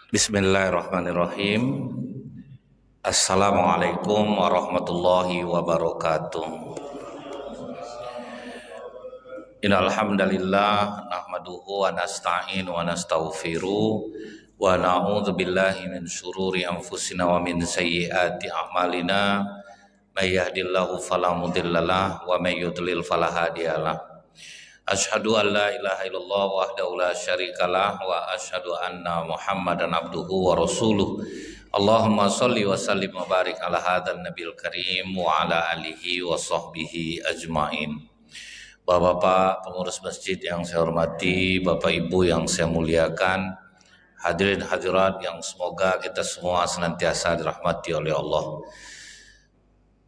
Bismillahirrahmanirrahim. Assalamualaikum warahmatullahi wabarakatuh. Innal hamdalillah nahmaduhu wa nasta'inu wa nastaghfiru wa na'udzu billahi min syururi anfusina wa min sayyiati a'malina. May yahdihillahu fala mudhillalah wa may yudlil fala hadiyalah. Asyhadu an la ilaha illallah wahdahu la syarikalah wa asyhadu anna Muhammadan abduhu wa rasuluh. Allahumma sholli wa sallim wa barik ala hadzal nabiyil karim wa ala alihi wa sahbihi ajmain. Bapak-bapak pengurus masjid yang saya hormati, Bapak Ibu yang saya muliakan, hadirin hadirat yang semoga kita semua senantiasa dirahmati oleh Allah.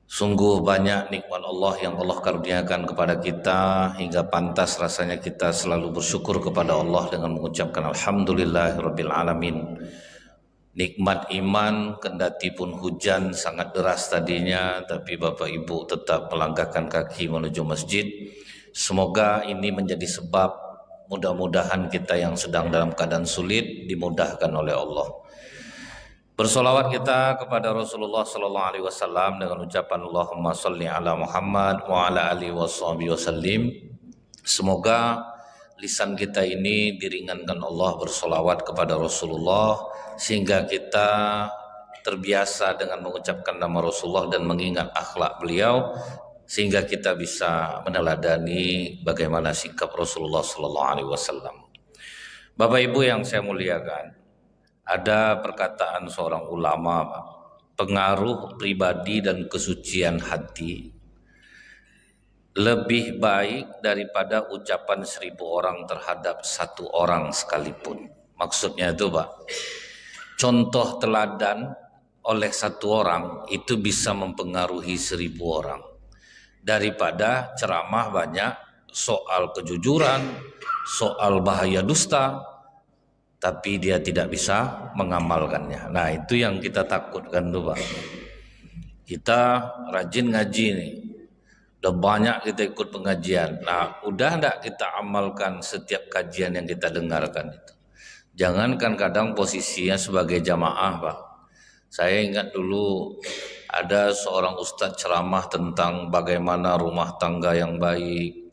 Sungguh banyak nikmat Allah yang Allah karuniakan kepada kita hingga pantas rasanya kita selalu bersyukur kepada Allah dengan mengucapkan alhamdulillahirabbil alamin. Nikmat iman kendati pun hujan sangat deras tadinya, tapi Bapak Ibu tetap melangkahkan kaki menuju masjid. Semoga ini menjadi sebab mudah-mudahan kita yang sedang dalam keadaan sulit dimudahkan oleh Allah. Bersolawat kita kepada Rasulullah sallallahu alaihi wasallam dengan ucapan Allahumma sholli ala Muhammad wa ala alihi wasallim. Semoga lisan kita ini diringankan Allah bersolawat kepada Rasulullah sehingga kita terbiasa dengan mengucapkan nama Rasulullah dan mengingat akhlak beliau sehingga kita bisa meneladani bagaimana sikap Rasulullah sallallahu alaihi wasallam. Bapak Ibu yang saya muliakan, ada perkataan seorang ulama, pengaruh pribadi dan kesucian hati lebih baik daripada ucapan 1000 orang terhadap 1 orang sekalipun. Maksudnya itu Pak, contoh teladan oleh 1 orang itu bisa mempengaruhi 1000 orang daripada ceramah banyak soal kejujuran, soal bahaya dusta, tapi dia tidak bisa mengamalkannya. Nah itu yang kita takutkan tuh Pak. Kita rajin ngaji nih, udah banyak kita ikut pengajian. Nah udah enggak kita amalkan setiap kajian yang kita dengarkan itu. Jangankan kadang posisinya sebagai jamaah Pak. Saya ingat dulu ada seorang ustadz ceramah tentang bagaimana rumah tangga yang baik,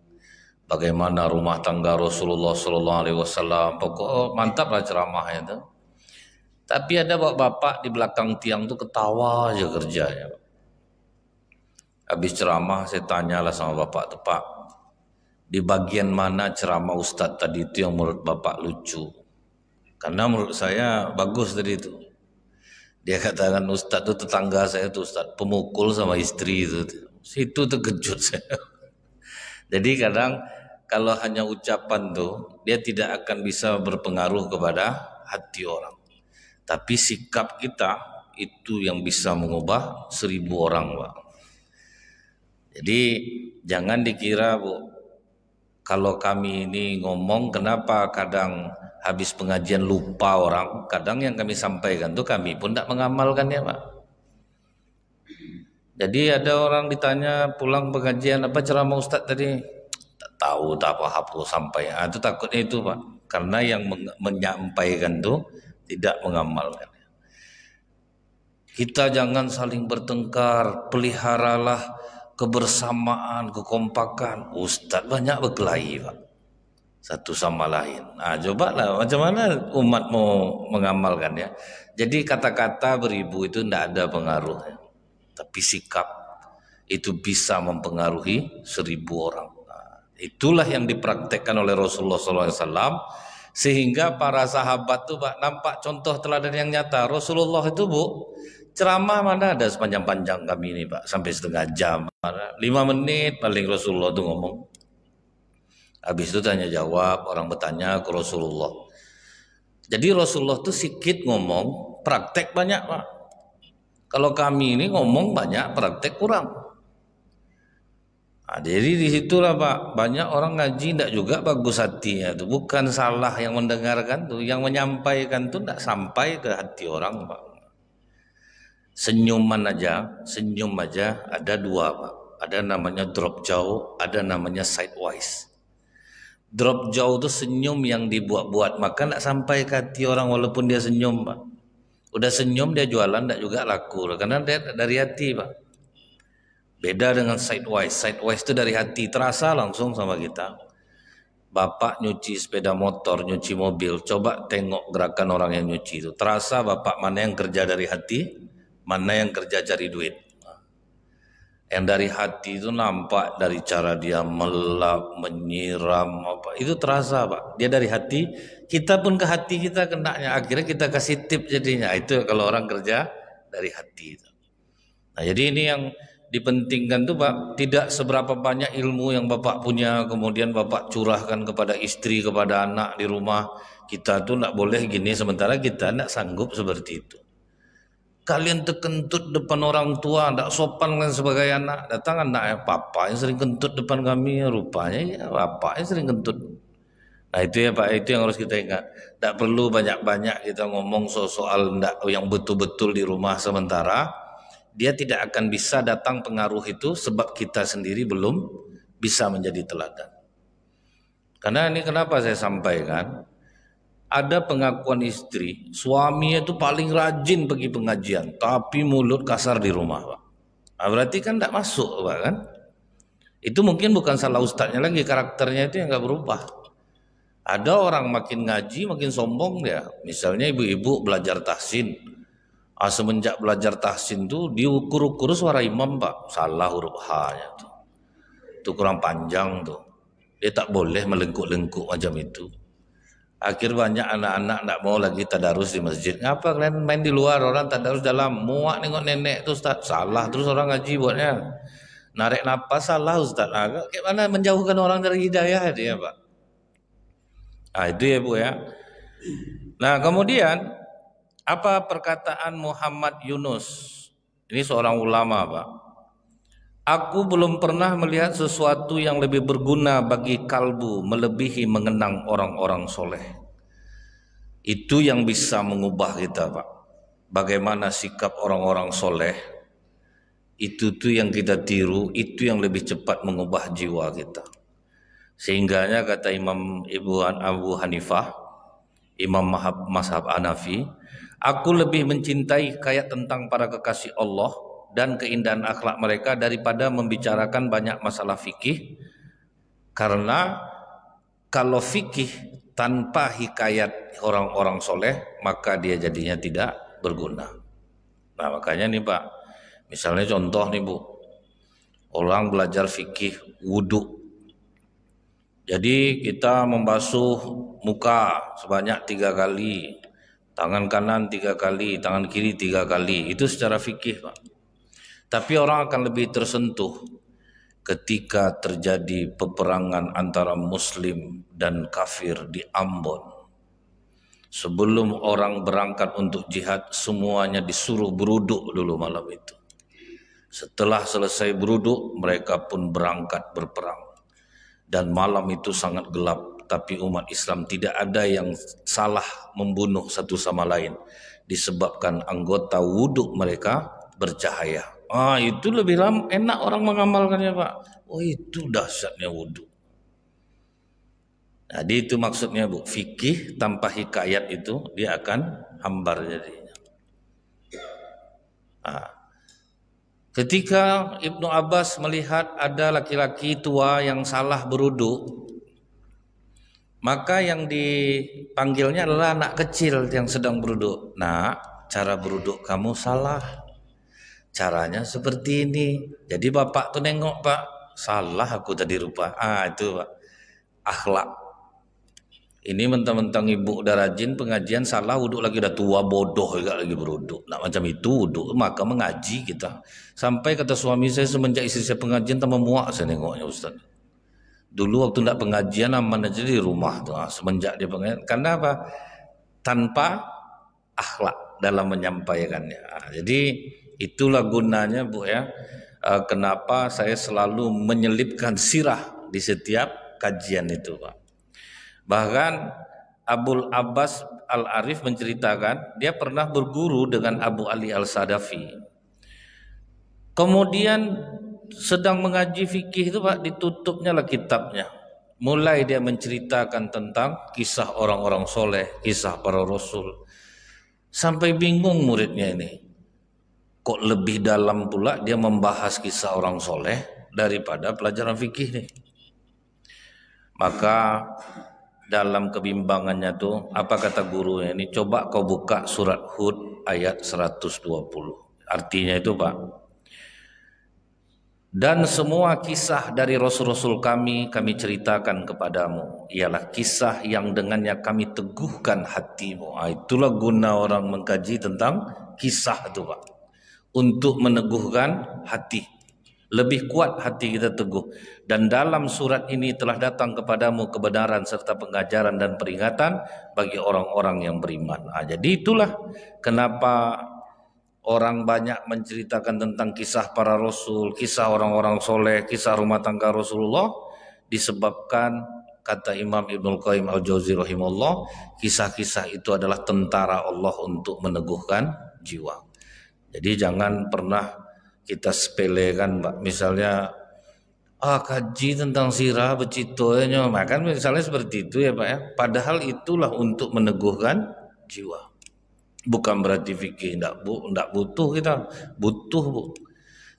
bagaimana rumah tangga Rasulullah sallallahu alaihi wasallam. Pokok mantap lah ceramahnya itu. Tapi ada bapak-bapak di belakang tiang tuh ketawa aja kerjanya. Habis ceramah saya tanyalah sama bapak tuh, Pak, di bagian mana ceramah ustadz tadi itu yang menurut bapak lucu? Karena menurut saya bagus tadi itu. Dia katakan ustadz itu tetangga saya tuh ustadz pemukul sama istri itu. Situ terkejut saya. Jadi kadang kalau hanya ucapan tuh dia tidak akan bisa berpengaruh kepada hati orang. Tapi sikap kita itu yang bisa mengubah 1000 orang Pak. Jadi jangan dikira Bu, kalau kami ini ngomong kenapa kadang habis pengajian lupa orang. Kadang yang kami sampaikan tuh kami pun tidak mengamalkannya Pak. Jadi ada orang ditanya pulang pengajian apa ceramah Ustadz tadi, tak tahu tak apa hapus sampai. Itu takutnya itu Pak, karena yang menyampaikan tuh tidak mengamalkan. Kita jangan saling bertengkar, peliharalah kebersamaan, kekompakan. Ustadz banyak berkelahi Pak, satu sama lain. Nah cobalah macam mana umat mau mengamalkan ya. Jadi kata-kata beribu itu tidak ada pengaruhnya, tapi sikap itu bisa mempengaruhi 1000 orang. Nah, itulah yang dipraktekkan oleh Rasulullah SAW sehingga para sahabat tuh Pak nampak contoh teladan yang nyata. Rasulullah itu Bu ceramah mana ada sepanjang-panjang kami ini Pak, sampai setengah jam, 5 menit paling Rasulullah tuh ngomong. Habis itu tanya jawab, orang bertanya ke Rasulullah. Jadi Rasulullah tuh sedikit ngomong, praktek banyak Pak. Kalau kami ini ngomong banyak, praktek kurang. Nah, jadi disitulah Pak, banyak orang ngaji tidak juga bagus hatinya. Itu bukan salah yang mendengarkan tuh, yang menyampaikan tuh tidak sampai ke hati orang Pak. Senyum aja ada 2 Pak. Ada namanya drop jauh, ada namanya sidewise. Drop jauh tuh senyum yang dibuat-buat, maka nggak sampai ke hati orang walaupun dia senyum, Pak. Udah senyum dia jualan nggak juga laku, karena dia dari hati, Pak. Beda dengan sidewise. Sidewise itu dari hati, terasa langsung sama kita. Bapak nyuci sepeda motor, nyuci mobil, coba tengok gerakan orang yang nyuci itu. Terasa bapak mana yang kerja dari hati, mana yang kerja cari duit. Yang dari hati itu nampak dari cara dia melap, menyiram, apa itu terasa, Pak. Dia dari hati, kita pun ke hati kita kenanya. Akhirnya kita kasih tip jadinya. Itu kalau orang kerja dari hati itu. Nah, jadi ini yang dipentingkan tuh, Pak, tidak seberapa banyak ilmu yang Bapak punya kemudian Bapak curahkan kepada istri, kepada anak di rumah. Kita tuh tidak boleh gini sementara kita tidak sanggup seperti itu. Kalian terkentut depan orang tua, tidak sopan kan sebagai anak. Datang anaknya, papa yang sering kentut depan kami, rupanya ya bapak yang sering kentut. Nah itu ya Pak, itu yang harus kita ingat. Tidak perlu banyak-banyak kita ngomong soal yang betul-betul di rumah sementara. Dia tidak akan bisa datang pengaruh itu sebab kita sendiri belum bisa menjadi teladan. Karena ini kenapa saya sampaikan, ada pengakuan istri, suaminya itu paling rajin pergi pengajian, tapi mulut kasar di rumah, Pak. Nah, berarti kan tidak masuk, Pak, kan? Itu mungkin bukan salah ustadznya lagi, karakternya itu yang nggak berubah. Ada orang makin ngaji, makin sombong dia. Misalnya ibu-ibu belajar tahsin. Semenjak belajar tahsin tuh diukur-ukur suara imam, Pak. Salah huruf H-nya tuh. Itu kurang panjang tuh. Dia tak boleh melengkuk-lengkuk macam itu. Akhir banyak anak-anak tak mau lagi tadarus di masjid. Ngapa kalian main di luar, orang tadarus dalam? Muak nengok nenek tuh Ustaz. Salah terus orang ngaji buatnya. Narik napas salah Ustaz. Nah, gimana menjauhkan orang dari hidayah dia, Pak? Nah, itu ya Bu ya. Nah, kemudian apa perkataan Muhammad Yunus? Ini seorang ulama, Pak. Aku belum pernah melihat sesuatu yang lebih berguna bagi kalbu melebihi mengenang orang-orang soleh. Itu yang bisa mengubah kita, Pak. Bagaimana sikap orang-orang soleh, itu tuh yang kita tiru, itu yang lebih cepat mengubah jiwa kita. Sehingganya kata Imam Abu Hanifah, Imam Mazhab Hanafi, aku lebih mencintai hikayat tentang para kekasih Allah dan keindahan akhlak mereka daripada membicarakan banyak masalah fikih. Karena kalau fikih tanpa hikayat orang-orang soleh, maka dia jadinya tidak berguna. Nah makanya nih Pak, misalnya contoh nih Bu, orang belajar fikih wudhu. Jadi kita membasuh muka sebanyak 3 kali, tangan kanan 3 kali, tangan kiri 3 kali, itu secara fikih Pak. Tapi orang akan lebih tersentuh ketika terjadi peperangan antara muslim dan kafir di Ambon. Sebelum orang berangkat untuk jihad, semuanya disuruh beruduk dulu malam itu. Setelah selesai beruduk, mereka pun berangkat berperang. Dan malam itu sangat gelap, tapi umat Islam tidak ada yang salah membunuh satu sama lain disebabkan anggota wuduk mereka bercahaya. Itu lebih enak orang mengamalkannya Pak. Oh itu dahsyatnya wudhu. Jadi itu maksudnya Bu, fikih tanpa hikayat itu dia akan hambar jadinya. Ketika Ibnu Abbas melihat ada laki-laki tua yang salah berwudu, maka yang dipanggilnya adalah anak kecil yang sedang berwudu. Nah, cara berwudu kamu salah. Caranya seperti ini. Jadi bapak tuh nengok Pak, salah aku tadi rupa. Itu Pak, akhlak. Ini mentang-mentang ibu udah rajin pengajian salah wudhu lagi, udah tua bodoh juga lagi berwudhu. Nah macam itu wudhu, maka mengaji kita. Sampai kata suami saya semenjak istri saya pengajian tambah muak saya nengoknya Ustaz. Dulu waktu tidak pengajian aman aja di rumah tuh. Semenjak dia pengajian, karena apa? Tanpa akhlak dalam menyampaikannya. Jadi itulah gunanya Bu ya. Kenapa saya selalu menyelipkan sirah di setiap kajian itu Pak. Bahkan Abul Abbas Al-Arif menceritakan dia pernah berguru dengan Abu Ali Al-Sadafi. Kemudian sedang mengaji fikih itu Pak, ditutupnya lah kitabnya. Mulai dia menceritakan tentang kisah orang-orang soleh, kisah para rasul. Sampai bingung muridnya ini. Kok lebih dalam pula dia membahas kisah orang soleh daripada pelajaran fikih nih. Maka dalam kebimbangannya tuh, apa kata gurunya ini? Coba kau buka surat Hud ayat 120. Artinya itu Pak, dan semua kisah dari Rasul-Rasul kami ceritakan kepadamu. Ialah kisah yang dengannya kami teguhkan hatimu. Itulah guna orang mengkaji tentang kisah itu Pak. Untuk meneguhkan hati. Lebih kuat hati kita teguh. Dan dalam surat ini telah datang kepadamu kebenaran serta pengajaran dan peringatan bagi orang-orang yang beriman. Jadi itulah kenapa orang banyak menceritakan tentang kisah para rasul, kisah orang-orang soleh, kisah rumah tangga Rasulullah, disebabkan kata Imam Ibnul Qayyim Al-Jauzi rahimahullah, kisah-kisah itu adalah tentara Allah untuk meneguhkan jiwa. Jadi jangan pernah kita sepelekan, Mbak. Misalnya kaji tentang sirah becitonya, kan misalnya seperti itu ya Pak ya. Padahal itulah untuk meneguhkan jiwa. Bukan berarti fikih enggak butuh, kita butuh Bu.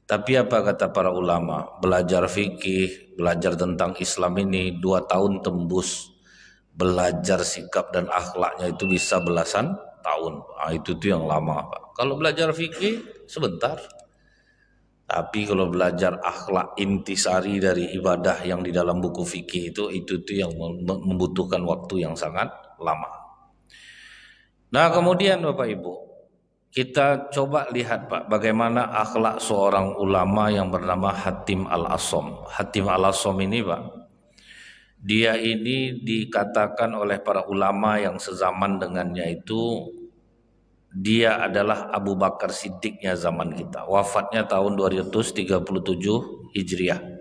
Tapi apa kata para ulama, belajar fikih, belajar tentang Islam ini 2 tahun tembus. Belajar sikap dan akhlaknya itu bisa belasan tahun. Itu tuh yang lama Pak. Kalau belajar fikih sebentar. Tapi kalau belajar akhlak intisari dari ibadah yang di dalam buku fikih itu tuh yang membutuhkan waktu yang sangat lama. Nah kemudian Bapak Ibu, kita coba lihat Pak, bagaimana akhlak seorang ulama yang bernama Hatim Al-Asham. Hatim Al-Asham ini Pak, dia ini dikatakan oleh para ulama yang sezaman dengannya itu, dia adalah Abu Bakar Siddiqnya zaman kita. Wafatnya tahun 237 Hijriah.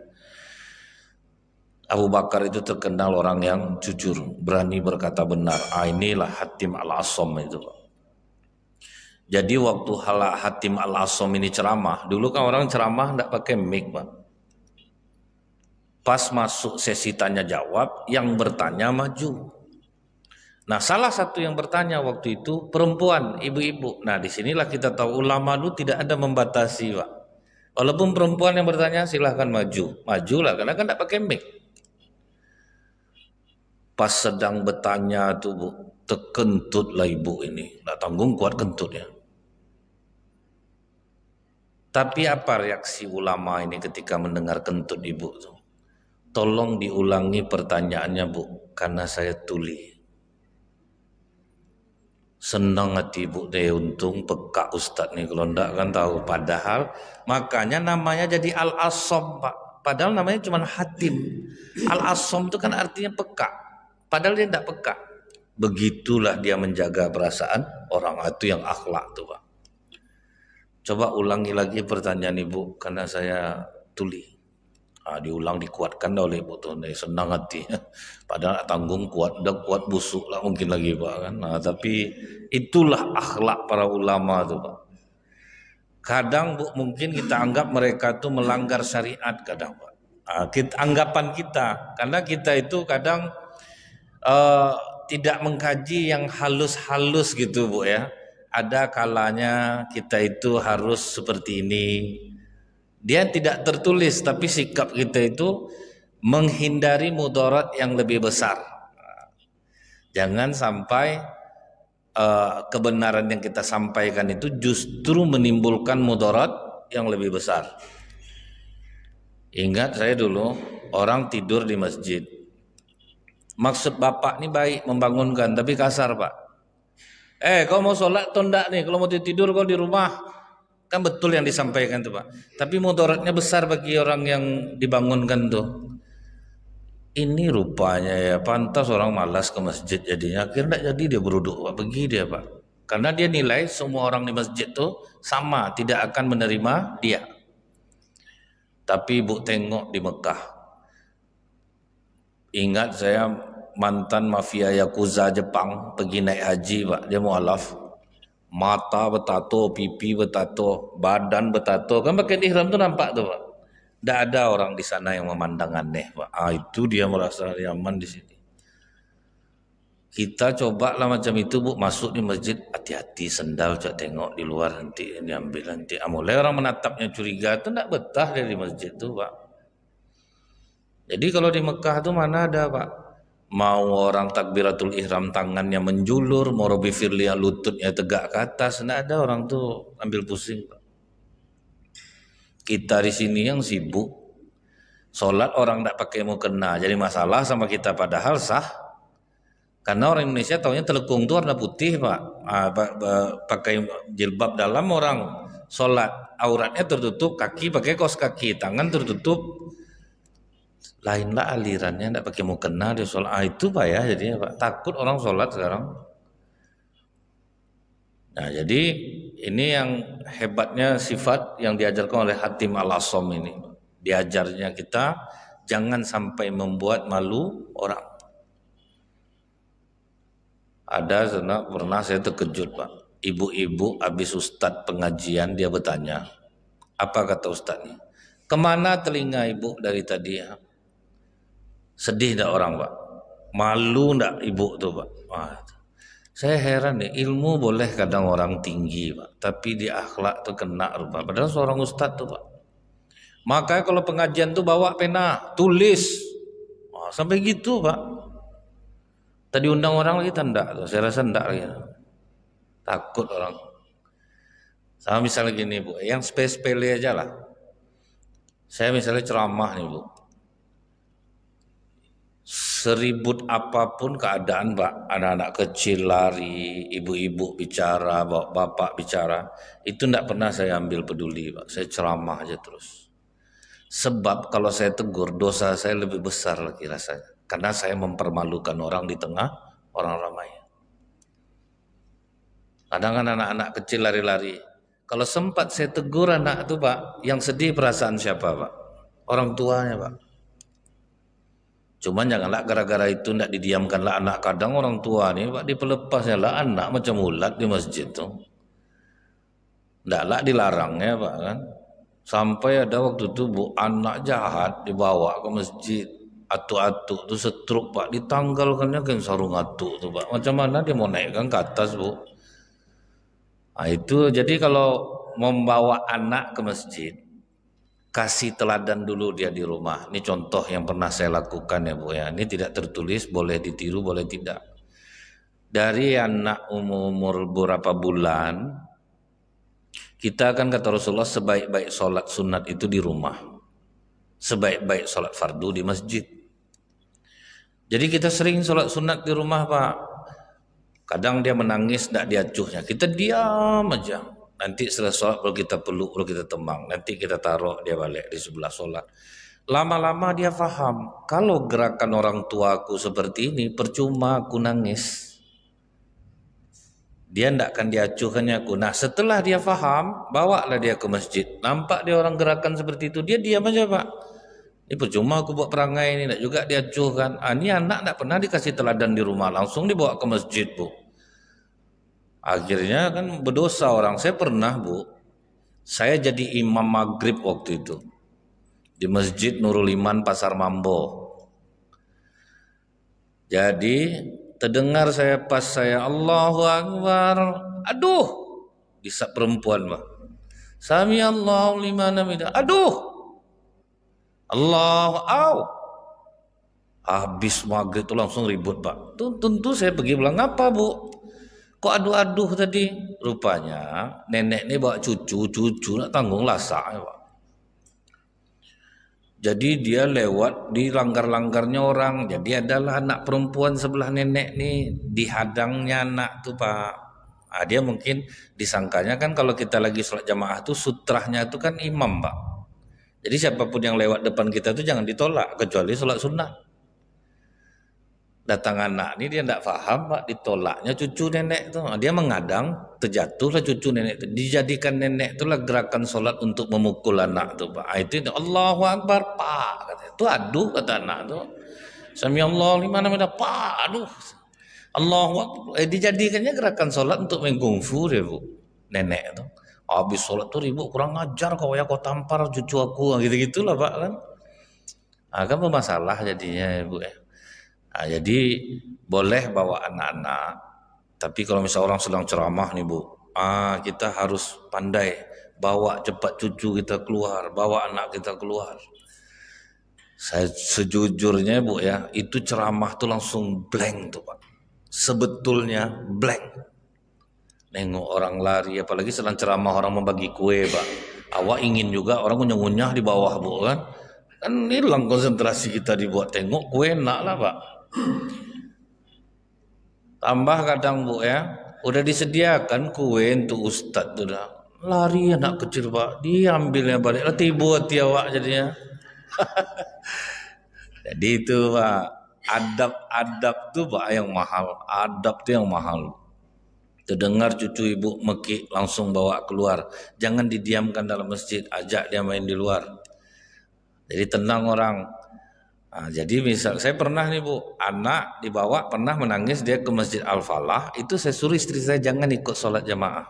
Abu Bakar itu terkenal orang yang jujur, berani berkata benar. Inilah Hatim Al-Asham itu. Jadi waktu Hatim Al-Asham ini ceramah, dulu kan orang ceramah tidak pakai mic Pak. Pas masuk sesi tanya jawab, yang bertanya maju. Nah salah satu yang bertanya waktu itu perempuan, ibu-ibu. Nah disinilah kita tahu ulama dulu tidak ada membatasi Pak. Walaupun perempuan yang bertanya silahkan maju, majulah karena kan tidak pakai mic. Pas sedang bertanya tuh Bu, terkentutlah ibu ini, nggak tanggung kuat kentutnya. Tapi apa reaksi ulama ini ketika mendengar kentut ibu tuh? Tolong diulangi pertanyaannya Bu, karena saya tuli. Senang hati ibu deh, untung peka Ustadz nih, kalau enggak kan tahu. Padahal makanya namanya jadi Al-Asham Pak. Padahal namanya cuma Hatim. Al-Asham itu kan artinya peka. Padahal dia tidak peka. Begitulah dia menjaga perasaan orang, itu yang akhlak tuh Pak. Coba ulangi lagi pertanyaan ibu, karena saya tuli. Diulang, dikuatkan oleh ibu tuh, senang hati. Padahal tanggung kuat, udah kuat busuk lah mungkin lagi Pak kan. Tapi itulah akhlak para ulama tuh Pak. Kadang Bu, mungkin kita anggap mereka tuh melanggar syariat kadang Pak. Anggapan kita, karena kita itu kadang tidak mengkaji yang halus-halus gitu Bu ya. Ada kalanya kita itu harus seperti ini. Dia tidak tertulis, tapi sikap kita itu menghindari mudarat yang lebih besar. Jangan sampai kebenaran yang kita sampaikan itu justru menimbulkan mudarat yang lebih besar. Ingat saya dulu orang tidur di masjid. Maksud bapak ini baik, membangunkan, tapi kasar Pak. Kau mau sholat atau enggak nih? Kalau mau tidur kau di rumah. Kan betul yang disampaikan tuh Pak. Tapi mudaratnya besar bagi orang yang dibangunkan tuh. Ini rupanya ya pantas orang malas ke masjid jadinya. Akhirnya enggak jadi dia beruduk Pak. Pergi dia Pak. Karena dia nilai semua orang di masjid tuh sama, tidak akan menerima dia. Tapi Ibu tengok di Mekah. Ingat saya mantan mafia Yakuza Jepang pergi naik haji Pak, dia mualaf. Mata bertato, pipi bertato, badan bertato, kan pakai ihram tuh nampak tuh Pak. Tidak ada orang di sana yang memandang aneh, Pak. Itu dia merasa nyaman di sini. Kita coba lah macam itu, Bu, masuk di masjid, hati-hati sendal, coba tengok di luar nanti diambil nanti. Mulai orang menatapnya curiga itu tidak betah dari masjid itu, Pak. Jadi kalau di Mekah itu mana ada, Pak? Mau orang takbiratul ihram tangannya menjulur, mau Robi Firlia lututnya tegak ke atas, tidak ada orang tuh ambil pusing, Pak. Kita di sini yang sibuk, sholat orang tidak pakai mukena, jadi masalah sama kita padahal sah. Karena orang Indonesia taunya telekung itu warna putih, Pak. Pakai jilbab dalam orang sholat, auratnya tertutup, kaki pakai kaos kaki, tangan tertutup. Lainlah alirannya, tidak pakai mukena dia sholat. Itu Pak ya, jadinya Pak. Takut orang sholat sekarang. Nah jadi ini yang hebatnya sifat yang diajarkan oleh Hatim Al-Asom ini. Diajarnya kita jangan sampai membuat malu orang. Ada pernah saya terkejut, Pak. Ibu-ibu habis Ustadz pengajian dia bertanya, apa kata Ustadz nih? Kemana telinga ibu dari tadi ya? Sedih enggak orang, Pak? Malu enggak ibu tuh, Pak? Wah, saya heran nih, ilmu boleh kadang orang tinggi, Pak, tapi di akhlak tuh kena rupa. Padahal seorang Ustadz tuh, Pak. Makanya kalau pengajian tuh bawa pena, tulis. Wah, sampai gitu, Pak. Tadi undang orang lagi tanda, saya rasa enggak lagi. Takut orang. Sama misalnya gini, Bu, yang sepele aja lah. Saya misalnya ceramah nih, Bu. Seribut apapun keadaan, Pak, anak-anak kecil lari, ibu-ibu bicara, bapak bicara, itu enggak pernah saya ambil peduli, Pak. Saya ceramah aja terus. Sebab kalau saya tegur, dosa saya lebih besar lagi rasanya. Karena saya mempermalukan orang di tengah orang ramai. Kadang kan anak-anak kecil lari-lari. Kalau sempat saya tegur anak itu, Pak, yang sedih perasaan siapa, Pak? Orang tuanya, Pak. Cuman janganlah gara-gara itu tidak didiamkanlah anak. Kadang orang tua nih, Pak, dipelepasnya lah anak macam ulat di masjid tuh. Tidaklah dilarangnya, Pak, kan. Sampai ada waktu itu, Bu, anak jahat dibawa ke masjid. Atuk-atuk tuh setruk, Pak, ditanggalkannya kan sarung atuk tuh, Pak. Macam mana dia mau naikkan ke atas, Bu? Nah, itu jadi kalau membawa anak ke masjid, kasih teladan dulu dia di rumah. Ini contoh yang pernah saya lakukan ya, Bu ya. Ini tidak tertulis, boleh ditiru, boleh tidak. Dari anak umur beberapa bulan, kita akan kata Rasulullah sebaik-baik sholat sunat itu di rumah. Sebaik-baik sholat fardu di masjid. Jadi kita sering sholat sunat di rumah, Pak. Kadang dia menangis, tidak diacuhnya. Kita diam aja. Nanti setelah sholat baru kita peluk, baru kita tembang. Nanti kita taruh dia balik di sebelah sholat. Lama-lama dia faham. Kalau gerakan orang tuaku seperti ini, percuma aku nangis. Dia tidak akan diacuhkannya aku. Nah setelah dia faham, bawalah dia ke masjid. Nampak dia orang gerakan seperti itu, dia diam aja, Pak. Ini percuma aku buat perangai ini, tidak juga diacuhkan. Ini anak tidak pernah dikasih teladan di rumah, langsung dibawa ke masjid, Bu. Akhirnya kan berdosa orang. Saya pernah, Bu, saya jadi imam maghrib waktu itu di Masjid Nurul Iman Pasar Mambo. Jadi terdengar saya pas saya Allahu Akbar, aduh, bisa perempuan, Pak. Sami Allahu liman hamidah. Aduh. Allah, habis maghrib itu langsung ribut, Pak. Tentu saya pergi bilang, apa, Bu? Kok aduh-aduh tadi? Rupanya nenek ini bawa cucu nak tanggung lasak, Pak. Jadi dia lewat di langgar-langgarnya orang. Jadi adalah anak perempuan sebelah nenek nih, dihadangnya anak tuh, Pak. Dia mungkin disangkanya kan kalau kita lagi sholat jamaah tuh sutrahnya itu kan imam, Pak. Jadi siapapun yang lewat depan kita itu jangan ditolak kecuali sholat sunnah. Datang anak ini dia tidak paham, Pak, ditolaknya cucu nenek itu. Dia mengadang, terjatuhlah cucu nenek itu. Dijadikan nenek itulah gerakan sholat untuk memukul anak itu, Pak. Itu Allahu Akbar, Pak. Itu aduh kata anak itu. Sami Allah liman hamidah, Pak, aduh. Allahu Akbar. Dijadikannya gerakan sholat untuk mengkungfu dia, Bu. Nenek itu. Habis sholat tuh ribut, kurang ngajar kau ya, kau tampar cucu aku, gitu-gitulah Pak kan. Kan bermasalah jadinya Ibu ya. Jadi boleh bawa anak-anak, tapi kalau misalnya orang sedang ceramah nih Bu, kita harus pandai bawa cepat cucu kita keluar, bawa anak kita keluar. Saya sejujurnya Bu ya, itu ceramah tuh langsung blank tuh Pak. Sebetulnya blank. Nengok orang lari, apalagi sedang ceramah orang membagi kue Pak. Awak ingin juga orang ngunyah-ngunyah di bawah Bu kan. Kan hilang konsentrasi kita dibuat tengok kue enak lah Pak. Tambah kadang Bu ya, udah disediakan kue untuk ustadz tuh dah. Lari anak kecil Pak, diambilnya balik, tiba hati awak jadinya. Jadi itu Pak, adab-adab tuh Pak yang mahal, adab tuh yang mahal. Terdengar cucu ibu mekik langsung bawa keluar, jangan didiamkan dalam masjid, ajak dia main di luar. Jadi tenang orang. Jadi misal saya pernah nih Bu, anak dibawa pernah menangis dia ke Masjid Al-Falah, itu saya suruh istri saya jangan ikut sholat jamaah.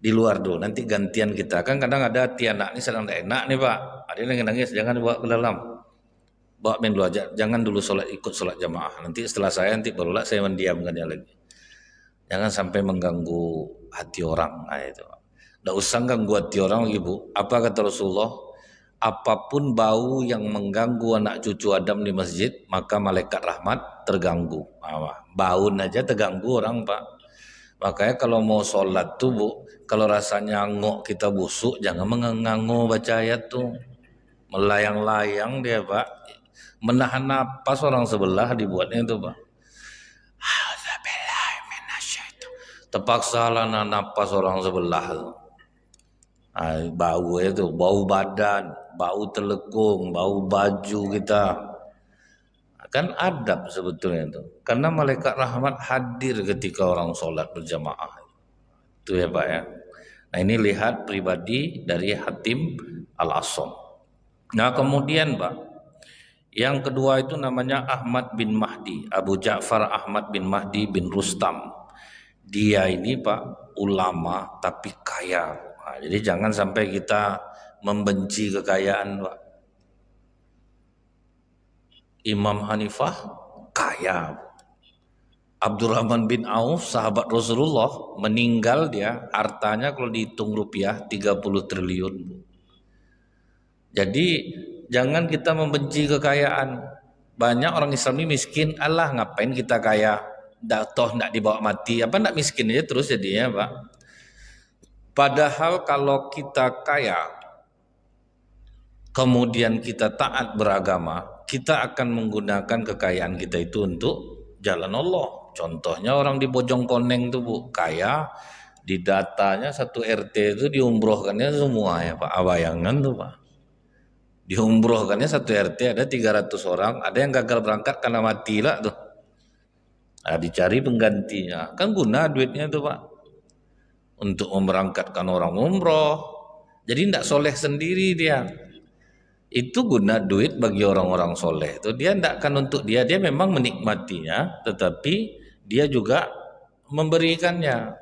Di luar dulu, nanti gantian kita. Kan kadang ada hati anak ini sedang tidak enak nih Pak, ada yang nangis, jangan dibawa ke dalam. Bawa main dulu aja, jangan dulu ikut sholat jamaah. Nanti setelah saya nanti barulah saya mendiamkan dia lagi. Jangan sampai mengganggu hati orang. Itu. Tidak usah ganggu hati orang lagi Bu. Apa kata Rasulullah? Apapun bau yang mengganggu anak cucu Adam di masjid, maka malaikat rahmat terganggu. Bau aja terganggu orang Pak. Makanya kalau mau sholat tuh Bu, kalau rasanya ngok kita busuk, jangan mengangu baca ayat tuh. Melayang-layang dia Pak. Menahan napas orang sebelah dibuatnya itu Pak. Terpaksa lah napas orang sebelah. Bau itu, bau badan, bau telekung, bau baju kita. Kan adab sebetulnya itu. Karena malaikat rahmat hadir ketika orang sholat berjamaah. Itu ya Pak ya. Nah ini lihat pribadi dari Hatim Al-Asam. Nah kemudian Pak, yang kedua itu namanya Ahmad bin Mahdi, Abu Ja'far Ahmad bin Mahdi bin Rustam. Dia ini Pak ulama tapi kaya. Jadi jangan sampai kita membenci kekayaan Pak. Imam Hanifah kaya. Abdurrahman bin Auf sahabat Rasulullah meninggal dia hartanya kalau dihitung rupiah 30 triliun. Jadi jangan kita membenci kekayaan. Banyak orang Islam ini miskin, Allah ngapain kita kaya? Toh tidak dibawa mati, apa tidak miskin aja terus jadinya Pak. Padahal kalau kita kaya, kemudian kita taat beragama, kita akan menggunakan kekayaan kita itu untuk jalan Allah. Contohnya orang di Bojongkoneng tuh Bu, kaya, di datanya satu RT itu diumrohkannya semua ya Pak, bayangan tuh Pak. Diumrohkannya satu RT ada 300 orang, ada yang gagal berangkat karena mati lah tuh. Dicari penggantinya, kan guna duitnya tuh Pak untuk memberangkatkan orang umroh. Jadi tidak soleh sendiri dia, itu guna duit bagi orang-orang soleh. Itu dia tidak akan untuk dia memang menikmatinya, tetapi dia juga memberikannya.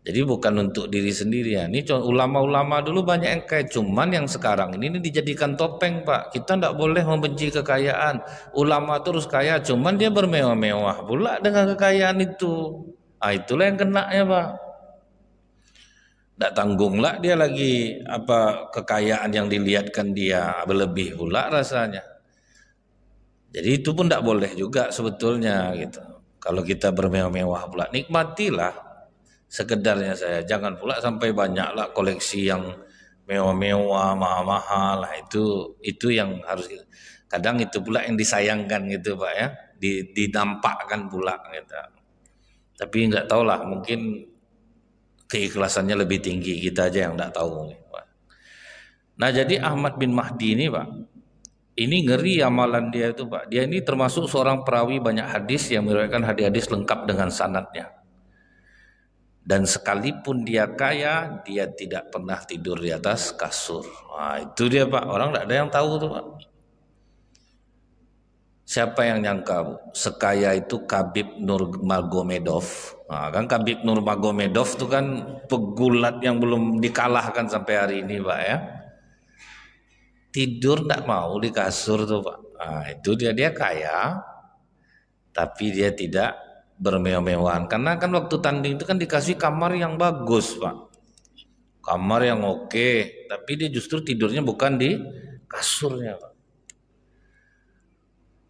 Jadi bukan untuk diri sendiri ya. Ini ulama-ulama dulu banyak yang kaya, cuman yang sekarang ini dijadikan topeng Pak. Kita tidak boleh membenci kekayaan. Ulama terus kaya, cuman dia bermewah-mewah pula dengan kekayaan itu. Itulah yang kena ya Pak. Tidak tanggunglah dia lagi kekayaan yang dilihatkan dia berlebih pula rasanya. Jadi itu pun tidak boleh juga sebetulnya gitu. Kalau kita bermewah-mewah pula, nikmatilah. Sekedarnya saya, jangan pula sampai banyaklah koleksi yang mewah-mewah, mahal-mahal. Itu yang harus kadang itu pula yang disayangkan gitu Pak ya, didampakkan pula gitu. Tapi nggak tahulah, mungkin keikhlasannya lebih tinggi, kita aja yang nggak tahu Pak. Nah jadi Ahmad bin Mahdi ini Pak, ini ngeri amalan dia itu Pak. Dia ini termasuk seorang perawi banyak hadis yang meriwayatkan hadis-hadis lengkap dengan sanadnya. Dan sekalipun dia kaya, dia tidak pernah tidur di atas kasur. Itu dia Pak, orang tidak ada yang tahu tuh Pak. Siapa yang nyangka Bu, sekaya itu Khabib Nurmagomedov. Nah, kan Khabib Nurmagomedov itu kan pegulat yang belum dikalahkan sampai hari ini Pak ya. Tidur tidak mau di kasur tuh Pak. Nah, itu dia kaya, tapi dia tidak bermewah-mewahan. Karena kan waktu tanding itu kan dikasih kamar yang bagus Pak. Kamar yang oke, tapi dia justru tidurnya bukan di kasurnya Pak.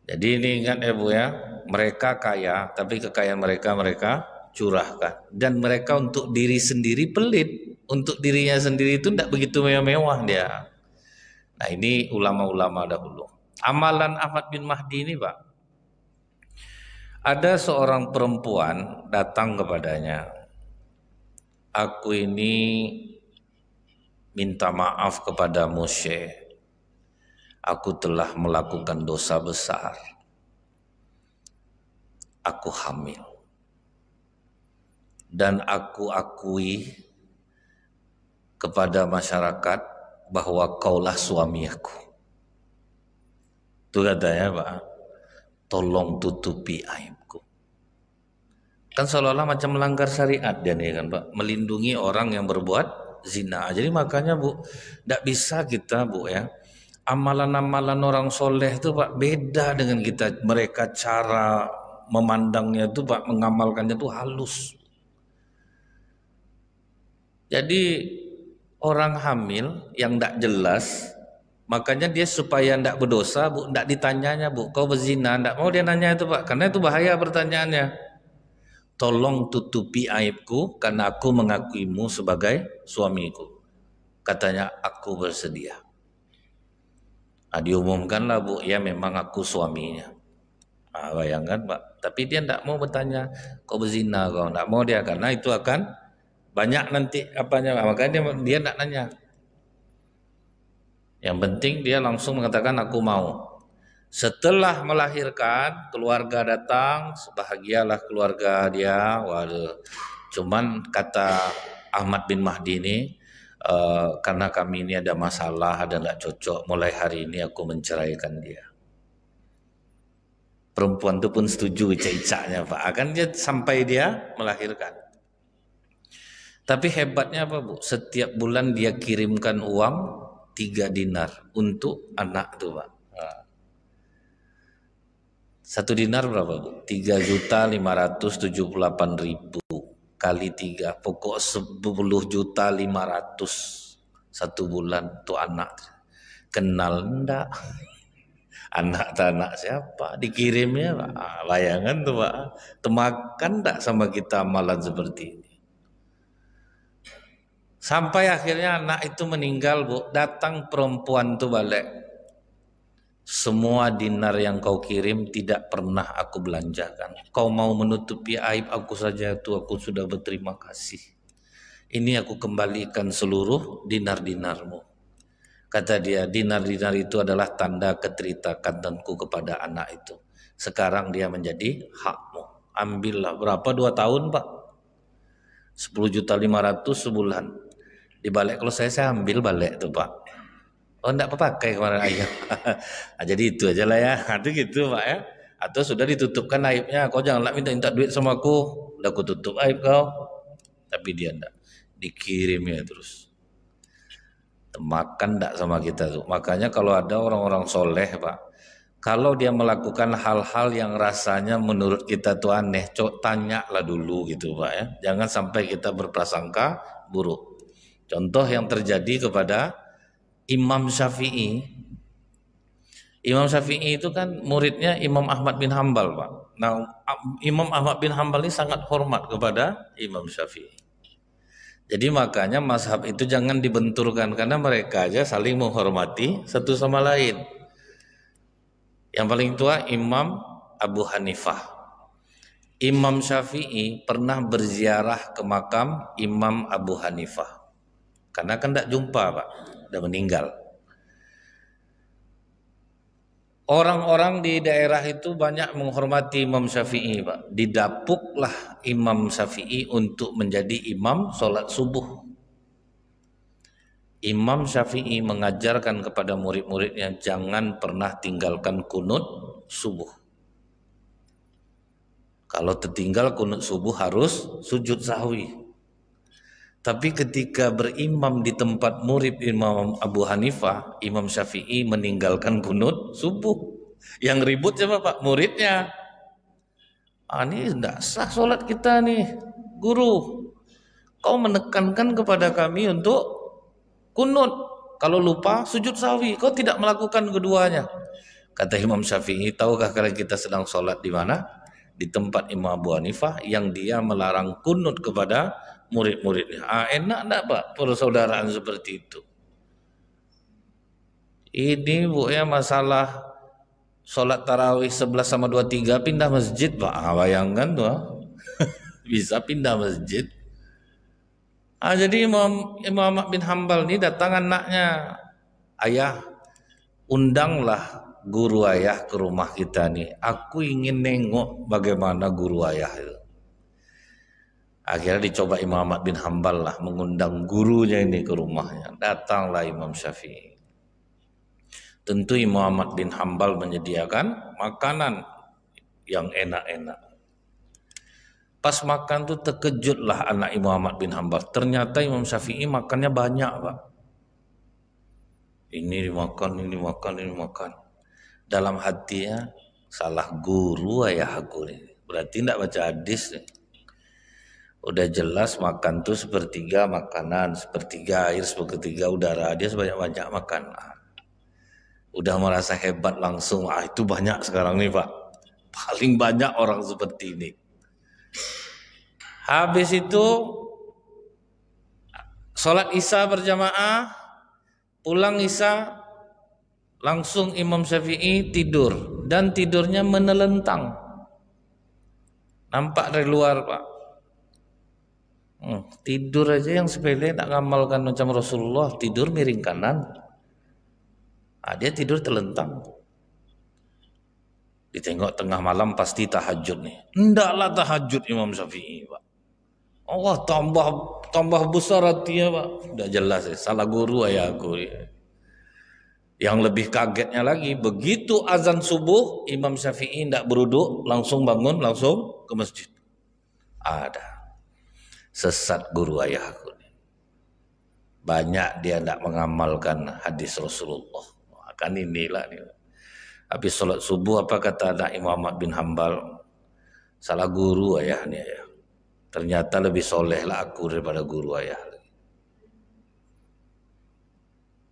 Jadi ini ingat ya Bu ya, mereka kaya, tapi kekayaan mereka curahkan. Dan mereka untuk diri sendiri pelit, untuk dirinya sendiri itu tidak begitu mewah-mewah dia. Nah ini ulama-ulama dahulu. Amalan Ahmad bin Mahdi ini Pak, ada seorang perempuan datang kepadanya. Aku ini minta maaf kepadamu Syekh. Aku telah melakukan dosa besar. Aku hamil. Dan aku akui kepada masyarakat bahwa kaulah suami aku. Itu katanya Pak, tolong tutupi aibku. Kan seolah-olah macam melanggar syariat dia nih kan Pak, melindungi orang yang berbuat zina. Jadi makanya Bu, tidak bisa kita Bu ya, amalan-amalan orang soleh itu Pak beda dengan kita. Mereka cara memandangnya itu Pak, mengamalkannya itu halus. Jadi orang hamil yang tidak jelas, makanya dia supaya tidak berdosa Bu, tidak ditanyanya Bu, kau berzina, tidak mau dia nanya itu Pak, karena itu bahaya pertanyaannya. Tolong tutupi aibku karena aku mengakuimu sebagai suamiku. Katanya aku bersedia. Nah, diumumkanlah Bu, ya memang aku suaminya. Nah, bayangkan Pak, tapi dia tidak mau bertanya, kau berzina kau, tidak mau dia, karena itu akan banyak nanti apanya, makanya dia tidak nanya. Yang penting dia langsung mengatakan aku mau. Setelah melahirkan, keluarga datang, bahagialah keluarga dia. Waduh, cuman kata Ahmad bin Mahdi ini, karena kami ini ada masalah, ada tidak cocok, mulai hari ini aku menceraikan dia. Perempuan itu pun setuju icak-icaknya Pak, akan dia sampai dia melahirkan. Tapi hebatnya apa Bu? Setiap bulan dia kirimkan uang 3 dinar untuk anak itu Pak. 1 dinar berapa Bu? 3.578.000 kali 3, pokok 10.500.000 1 bulan untuk anak. Kenal enggak? Anak tak anak siapa? Dikirimnya Pak. Bayangan tuh Pak. Temakan enggak sama kita amalan seperti ini? Sampai akhirnya anak itu meninggal Bu, datang perempuan itu balik. Semua dinar yang kau kirim tidak pernah aku belanjakan. Kau mau menutupi aib aku saja itu aku sudah berterima kasih. Ini aku kembalikan seluruh dinar-dinarmu. Kata dia, dinar-dinar itu adalah tanda keterikatan kepada anak itu. Sekarang dia menjadi hakmu. Ambillah, berapa 2 tahun Pak? 10.500.000 sebulan. Dibalik kalau saya ambil balik tuh Pak. Oh enggak pakai kemarin ayam. Nah, jadi itu aja lah ya. Itu gitu Pak ya. Atau sudah ditutupkan aibnya. Kau janganlah minta duit sama aku. Udah aku tutup aib kau. Tapi dia enggak. Dikirimnya terus. Makan enggak sama kita tuh. Makanya kalau ada orang-orang soleh Pak, kalau dia melakukan hal-hal yang rasanya menurut kita tuh aneh, tanyalah dulu gitu Pak ya. Jangan sampai kita berprasangka buruk. Contoh yang terjadi kepada Imam Syafi'i. Imam Syafi'i itu kan muridnya Imam Ahmad bin Hambal Pak. Nah Imam Ahmad bin Hambal ini sangat hormat kepada Imam Syafi'i. Jadi makanya mazhab itu jangan dibenturkan karena mereka aja saling menghormati satu sama lain. Yang paling tua Imam Abu Hanifah. Imam Syafi'i pernah berziarah ke makam Imam Abu Hanifah. Karena kan tidak jumpa Pak, sudah meninggal. Orang-orang di daerah itu banyak menghormati Imam Syafi'i Pak. Didapuklah Imam Syafi'i untuk menjadi imam sholat subuh. Imam Syafi'i mengajarkan kepada murid-muridnya jangan pernah tinggalkan kunut subuh. Kalau tertinggal kunut subuh harus sujud sahwi. Tapi ketika berimam di tempat murid Imam Abu Hanifah, Imam Syafi'i meninggalkan kunut subuh. Yang ribut siapa Pak? Muridnya. Ini tidak sah sholat kita nih, guru. Kau menekankan kepada kami untuk kunut. Kalau lupa sujud sahwi, kau tidak melakukan keduanya. Kata Imam Syafi'i, tahukah kalian kita sedang sholat di mana? Di tempat Imam Abu Hanifah yang dia melarang kunut kepada murid-muridnya. Enak enggak Pak persaudaraan seperti itu? Ini Bu ya masalah sholat tarawih 11 sama 23 pindah masjid Pak. Bayangkan tuh. Bisa pindah masjid. Jadi Imam Ahmad bin Hambal ini datang anaknya. Ayah, undanglah guru ayah ke rumah kita nih. Aku ingin nengok bagaimana guru ayah itu. Akhirnya dicoba Imam Ahmad bin Hambal lah mengundang gurunya ini ke rumahnya. Datanglah Imam Syafi'i. Tentu Imam Ahmad bin Hambal menyediakan makanan yang enak-enak. Pas makan tuh terkejutlah anak Imam Ahmad bin Hambal. Ternyata Imam Syafi'i makannya banyak Pak. Ini dimakan, ini dimakan, ini dimakan. Dalam hatinya salah guru ayah aku nih. Berarti tidak baca hadis nih. Udah jelas makan tuh sepertiga makanan, sepertiga air, sepertiga udara. Dia sebanyak-banyak makan. Udah merasa hebat langsung. Itu banyak sekarang nih Pak. Paling banyak orang seperti ini. Habis itu sholat Isya berjamaah. Pulang Isya langsung Imam Syafi'i tidur. Dan tidurnya menelentang. Nampak dari luar Pak. Tidur aja yang sepele tak ngamalkan macam Rasulullah, tidur miring kanan. Dia tidur telentang. Ditengok tengah malam pasti tahajud nih. Hendaklah tahajud Imam Syafi'i Pak. Allah tambah besar hatinya Pak. Udah jelas ya, salah guru ayah aku. Yang lebih kagetnya lagi, begitu azan subuh Imam Syafi'i tidak beruduk, langsung bangun, langsung ke masjid. Ada. Sesat guru ayahku. Banyak dia tidak mengamalkan hadis Rasulullah. Kan inilah nih. Habis sholat subuh apa kata anak Imam Ahmad bin Hambal? Salah guru ayah nih ayah. Ternyata lebih soleh lah aku daripada guru ayah.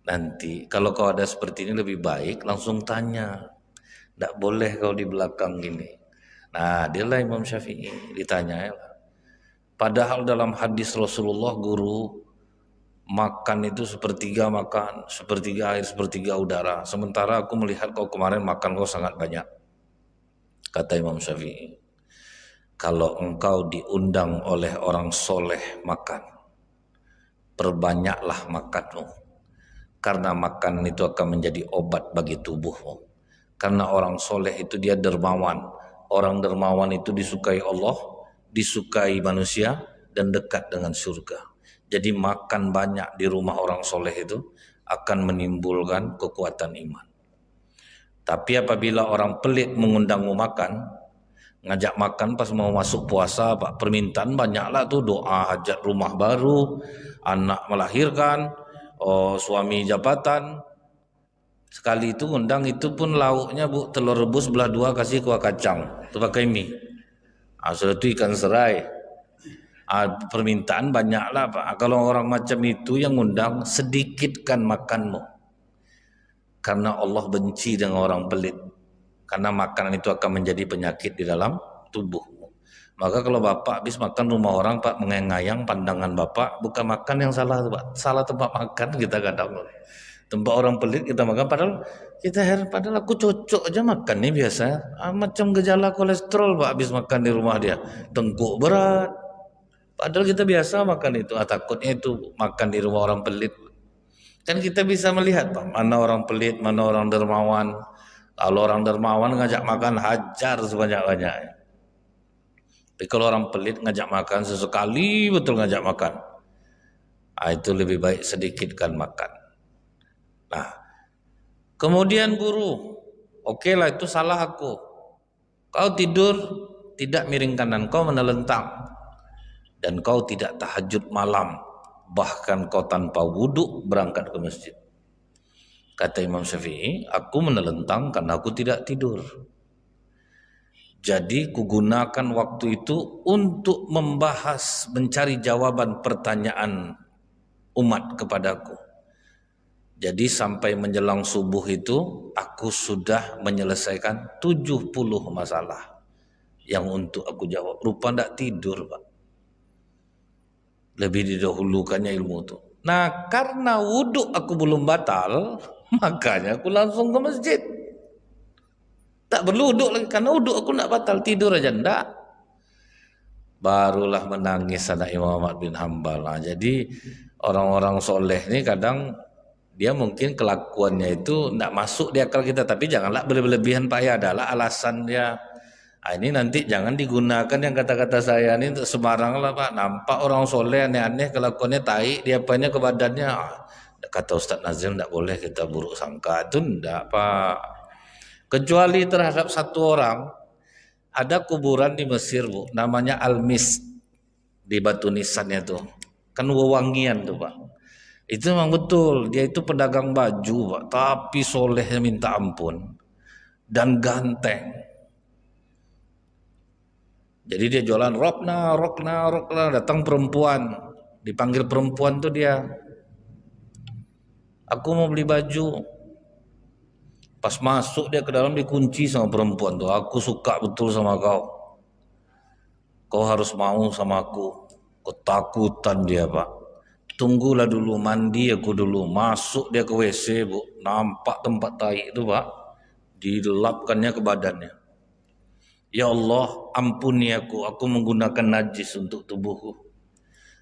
Nanti kalau kau ada seperti ini lebih baik langsung tanya. Tidak boleh kau di belakang gini. Nah dialah Imam Syafi'i ditanya ya. Padahal dalam hadis Rasulullah guru makan itu sepertiga makan, sepertiga air, sepertiga udara. Sementara aku melihat kau kemarin makan kau sangat banyak. Kata Imam Syafi'i, kalau engkau diundang oleh orang soleh makan, perbanyaklah makanmu. Karena makan itu akan menjadi obat bagi tubuhmu. Karena orang soleh itu dia dermawan. Orang dermawan itu disukai Allah, disukai manusia dan dekat dengan surga. Jadi makan banyak di rumah orang soleh itu akan menimbulkan kekuatan iman. Tapi apabila orang pelit mengundangmu makan, ngajak makan pas mau masuk puasa, Pak, permintaan banyaklah tuh, doa hajat rumah baru, anak melahirkan, suami jabatan. Sekali itu ngundang itu pun lauknya Bu, telur rebus belah dua kasih kuah kacang, itu pakai mie. Sudah itu ikan serai. Permintaan banyaklah Pak. Kalau orang macam itu yang ngundang, sedikitkan makanmu. Karena Allah benci dengan orang pelit. Karena makanan itu akan menjadi penyakit di dalam tubuhmu. Maka kalau Bapak habis makan rumah orang Pak, mengayang pandangan Bapak, bukan makan yang salah Pak. Salah tempat makan kita kadang. Tempat orang pelit kita makan, padahal kita heran, padahal aku cocok aja makan nih biasa. Macam gejala kolesterol Pak habis makan di rumah dia, tengkuk berat. Padahal kita biasa makan itu. Takutnya itu makan di rumah orang pelit. Kan kita bisa melihat Pak, mana orang pelit, mana orang dermawan. Kalau orang dermawan ngajak makan hajar sebanyak-banyaknya. Tapi kalau orang pelit ngajak makan sesekali betul ngajak makan. Itu lebih baik sedikitkan makan. Nah, kemudian guru, oke lah itu salah aku. Kau tidur tidak miring kanan, kau menelentang. Dan kau tidak tahajud malam. Bahkan kau tanpa wudhu berangkat ke masjid. Kata Imam Syafi'i, aku menelentang karena aku tidak tidur. Jadi kugunakan waktu itu untuk membahas, mencari jawaban pertanyaan umat kepadaku. Jadi sampai menjelang subuh itu aku sudah menyelesaikan 70 masalah yang untuk aku jawab. Rupa tidak tidur, Pak. Lebih didahulukannya ilmu itu. Nah, karena wudhu aku belum batal, makanya aku langsung ke masjid. Tak perlu wudhu lagi, karena wudhu aku tidak batal, tidur aja tidak. Barulah menangis anak Imam Ahmad bin Hanbal. Nah, jadi orang-orang soleh ini kadang dia mungkin kelakuannya itu tidak masuk di akal kita, tapi janganlah berlebihan Pak ya, adalah alasan dia. Nah, ini nanti jangan digunakan yang kata-kata saya ini untuk sembarang lah Pak. Nampak orang soleh aneh-aneh kelakuannya taik, dia apanya ke badannya. Kata Ustaz Nazim tidak boleh kita buruk sangka, itu tidak Pak. Kecuali terhadap satu orang. Ada kuburan di Mesir Bu, namanya Al-Mis di Batu Nisan itu. Kan wewangian tuh Pak. Itu memang betul, dia itu pedagang baju Pak, tapi solehnya minta ampun dan ganteng. Jadi dia jualan rokna, datang perempuan, dipanggil perempuan tuh dia. Aku mau beli baju. Pas masuk dia ke dalam dikunci sama perempuan tuh. Aku suka betul sama kau. Kau harus mau sama aku. Ketakutan dia Pak. Tunggulah dulu, mandi aku dulu. Masuk dia ke WC Bu. Nampak tempat tai itu Pak. Dilapkannya ke badannya. Ya Allah, ampuni aku menggunakan najis untuk tubuhku.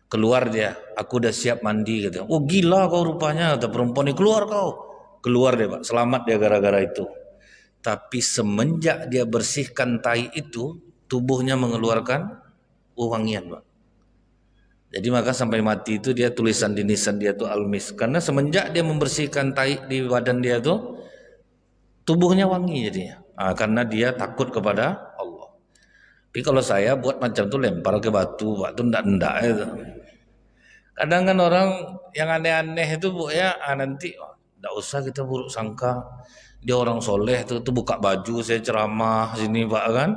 Keluar dia, aku udah siap mandi gitu. Oh gila kau rupanya, kata perempuan ini, keluar kau. Keluar dia Pak, selamat dia gara-gara itu. Tapi semenjak dia bersihkan tai itu, tubuhnya mengeluarkan wangian Pak. Jadi maka sampai mati itu dia tulisan di nisan dia tuh Al-Mis. Karena semenjak dia membersihkan tai di badan dia tuh, tubuhnya wangi jadinya. Karena dia takut kepada Allah. Tapi kalau saya buat macam tuh lempar ke batu, Pak, itu ndak itu. Kadang kan orang yang aneh-aneh itu Bu ya, nanti tidak usah kita buruk sangka. Dia orang soleh tuh buka baju saya ceramah sini Pak kan.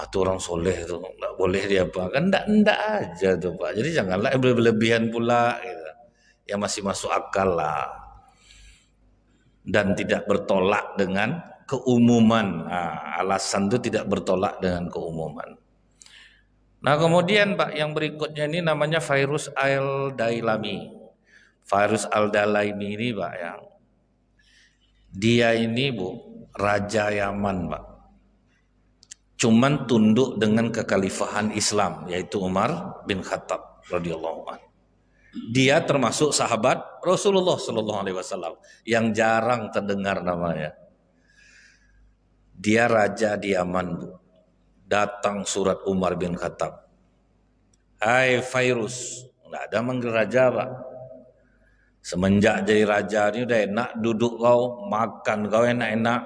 Itu orang soleh tuh tidak boleh dia apa kan, ndak aja tuh Pak. Jadi janganlah berlebihan pula gitu. Ya masih masuk akal lah. Dan tidak bertolak dengan keumuman. Alasan itu tidak bertolak dengan keumuman. Nah kemudian Pak yang berikutnya ini namanya virus Al-Dailami. Virus Al-Dailami ini Pak yang dia ini Bu Raja Yaman Pak. Cuman tunduk dengan kekhalifahan Islam yaitu Umar bin Khattab radhiyallahu anhu. Dia termasuk sahabat Rasulullah sallallahu alaihi wasallam yang jarang terdengar namanya. Dia raja di Yaman Bu. Datang surat Umar bin Khattab. Hai virus, enggak ada manggil raja Pak. Semenjak jadi raja ini udah enak duduk kau, makan kau enak-enak.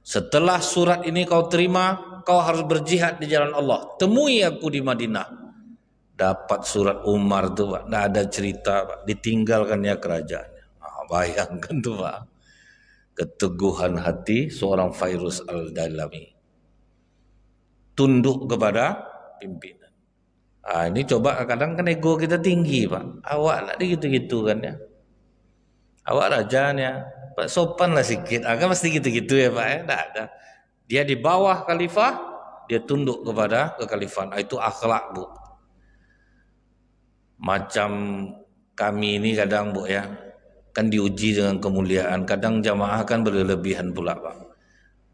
Setelah surat ini kau terima, kau harus berjihad di jalan Allah. Temui aku di Madinah. Dapat surat Umar tuh Pak, enggak ada cerita Pak, ditinggalkannya kerajaannya. Bayangkan tuh Pak. Keteguhan hati seorang virus Al-Dailami. Tunduk kepada pimpinan. Ini coba kadang kan ego kita tinggi Pak. Awak nak gitu-gitu kan ya. Awak rajanya, Pak sopan lah sikit. Kan pasti gitu-gitu ya Pak ya. Tidak ada. Dia di bawah khalifah, dia tunduk kepada kekhalifahan. Itu akhlak Bu. Macam kami ini kadang Bu ya, kan diuji dengan kemuliaan. Kadang jamaah kan berlebihan pula Pak.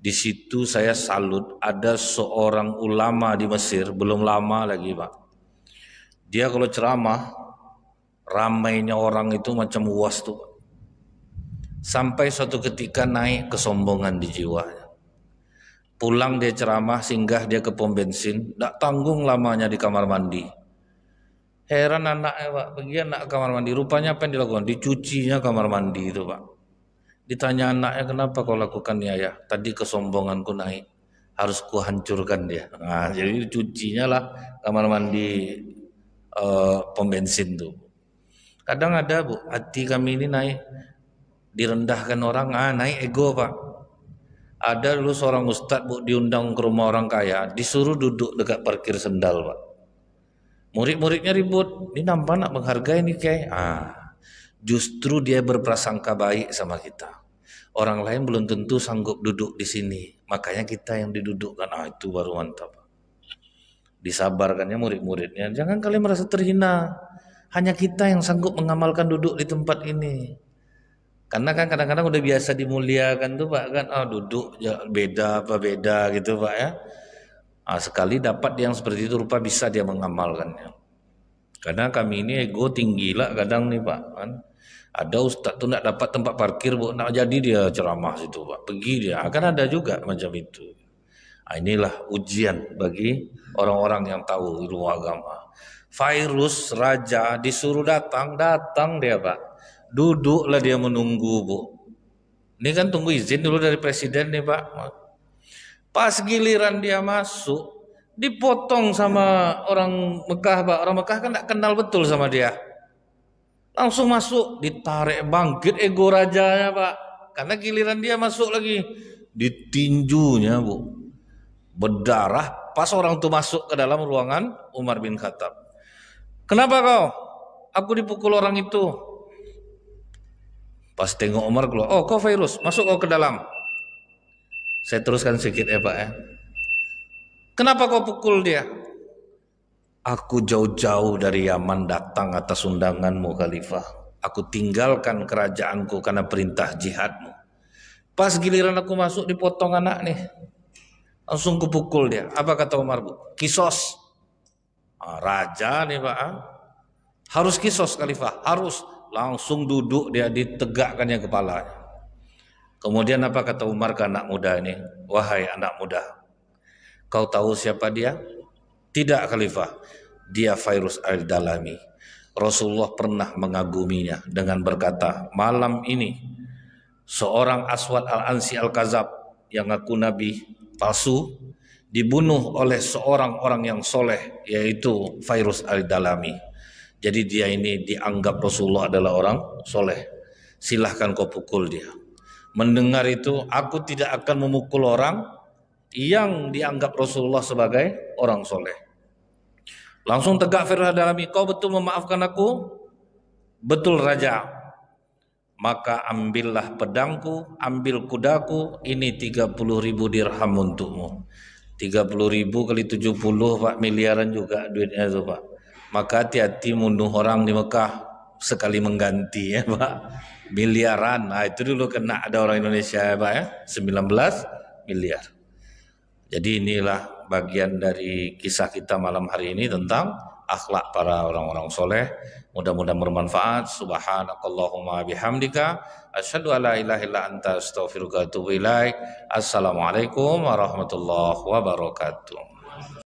Di situ saya salut, ada seorang ulama di Mesir, belum lama lagi Pak. Dia kalau ceramah, ramainya orang itu macam uas tuh Pak. Sampai suatu ketika naik kesombongan di jiwanya. Pulang dia ceramah, singgah dia ke pom bensin, tidak tanggung lamanya di kamar mandi. Heran anaknya Pak, pergi anak ke kamar mandi. Rupanya apa yang dilakukan? Dicucinya kamar mandi itu Pak. Ditanya anaknya, kenapa kau lakukan ya ya? Tadi kesombonganku naik, harus kuhancurkan dia. Nah, jadi cucinya lah kamar mandi pom bensin tuh. Kadang ada Bu, hati kami ini naik, direndahkan orang, naik ego Pak. Ada dulu seorang ustadz Bu diundang ke rumah orang kaya, disuruh duduk dekat parkir sendal Pak. Murid-muridnya ribut, ini nampak nak menghargai nih kayak. Justru dia berprasangka baik sama kita. Orang lain belum tentu sanggup duduk di sini, makanya kita yang didudukkan. Itu baru mantap. Disabarkannya murid-muridnya, jangan kalian merasa terhina. Hanya kita yang sanggup mengamalkan duduk di tempat ini. Karena kan kadang-kadang udah biasa dimuliakan tuh Pak kan, duduk ya, beda apa beda gitu Pak ya. Sekali dapat yang seperti itu rupa bisa dia mengamalkannya. Karena kami ini ego tinggi lah kadang nih Pak kan. Ada ustadz tuh nak dapat tempat parkir Bu, nak jadi dia ceramah situ Pak, pergi dia. Akan ada juga macam itu. Inilah ujian bagi orang-orang yang tahu ilmu agama. Virus raja disuruh datang dia Pak. Duduklah dia menunggu Bu. Ini kan tunggu izin dulu dari presiden nih Pak. Pas giliran dia masuk, dipotong sama orang Mekah Pak. Orang Mekah kan tak kenal betul sama dia. Langsung masuk, ditarik, bangkit ego rajanya Pak. Karena giliran dia masuk lagi, ditinjunya Bu. Berdarah pas orang itu masuk ke dalam ruangan Umar bin Khattab. Kenapa kau? Aku dipukul orang itu. Pas tengok Umar keluar, kau virus, masuk kau ke dalam. Saya teruskan sedikit ya Pak ya. Kenapa kau pukul dia? Aku jauh-jauh dari Yaman datang atas undanganmu Khalifah. Aku tinggalkan kerajaanku karena perintah jihadmu. Pas giliran aku masuk dipotong anak nih. Langsung kupukul dia. Apa kata Umar Bu? Kisos. Raja nih Pak. Harus kisos Khalifah. Harus. Langsung duduk dia, ditegakkannya kepalanya. Kemudian apa kata Umar ke anak muda ini? Wahai anak muda, kau tahu siapa dia? Tidak Khalifah, dia Virus al-Dalami. Rasulullah pernah mengaguminya dengan berkata, malam ini seorang Aswad al-Ansi al-Kazab yang ngaku nabi palsu dibunuh oleh seorang orang yang soleh, yaitu Virus al-Dalami. Jadi dia ini dianggap Rasulullah adalah orang soleh. Silahkan kau pukul dia. Mendengar itu, aku tidak akan memukul orang yang dianggap Rasulullah sebagai orang soleh. Langsung tegak Virus al-Dalami, kau betul memaafkan aku? Betul Raja. Maka ambillah pedangku, ambil kudaku, ini 30.000 dirham untukmu. 30.000 kali 70 Pak, miliaran juga duitnya itu Pak. Maka hati-hati bunuh orang di Mekah, sekali mengganti ya Pak. Miliaran, itu dulu kena ada orang Indonesia ya Pak ya, 19 miliar. Jadi inilah bagian dari kisah kita malam hari ini tentang akhlak para orang-orang soleh. Mudah-mudahan bermanfaat. Subhanakallahumma bihamdika asyhadu alla ilaha illa anta astaghfiruka wa atubu ilaik. Assalamualaikum warahmatullahi wabarakatuh.